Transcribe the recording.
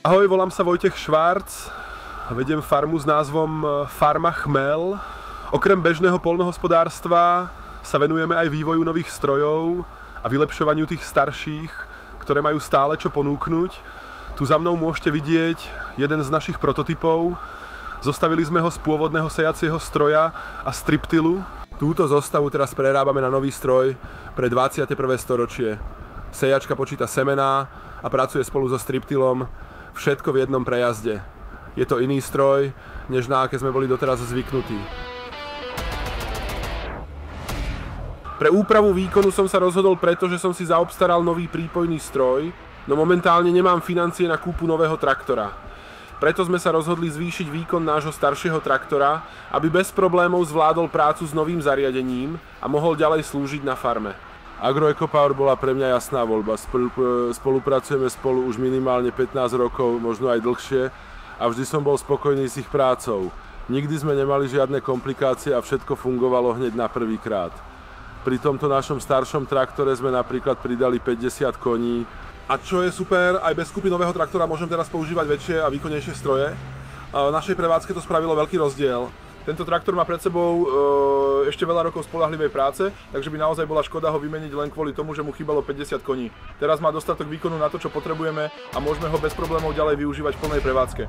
Ahoj, volám sa Vojtech Švárc, vediem farmu s názvom Farma Chmel. Okrem bežného poľnohospodárstva sa venujeme aj vývoju nových strojov a vylepšovaniu tých starších, ktoré majú stále čo ponúknuť. Tu za mnou môžete vidieť jeden z našich prototypov. Zostavili sme ho z pôvodného sejacieho stroja a striptilu. Túto zostavu teraz prerábame na nový stroj pre 21. storočie. Sejačka počíta semená a pracuje spolu so striptilom. Všetko v jednom prejazde. Je to iný stroj, než na aké sme boli doteraz zvyknutí. Pre úpravu výkonu som sa rozhodol preto, že som si zaobstaral nový prípojný stroj, no momentálne nemám financie na kúpu nového traktora. Preto sme sa rozhodli zvýšiť výkon nášho staršieho traktora, aby bez problémov zvládol prácu s novým zariadením a mohol ďalej slúžiť na farme. Agroecopower bola pre mňa jasná voľba. Spolupracujeme spolu už minimálne 15 rokov, možno aj dlhšie, a vždy som bol spokojný s ich prácou. Nikdy sme nemali žiadne komplikácie a všetko fungovalo hneď na prvý krát. Pri tomto našom staršom traktore sme napríklad pridali 50 koní. A čo je super, aj bez kúpy nového traktora môžem teraz používať väčšie a výkonnejšie stroje. V našej prevádzke to spravilo veľký rozdiel. Tento traktor má pred sebou ešte veľa rokov spoľahlivej práce, takže by naozaj bola škoda ho vymeniť len kvôli tomu, že mu chýbalo 50 koní. Teraz má dostatok výkonu na to, čo potrebujeme, a môžeme ho bez problémov ďalej využívať v plnej prevádzke.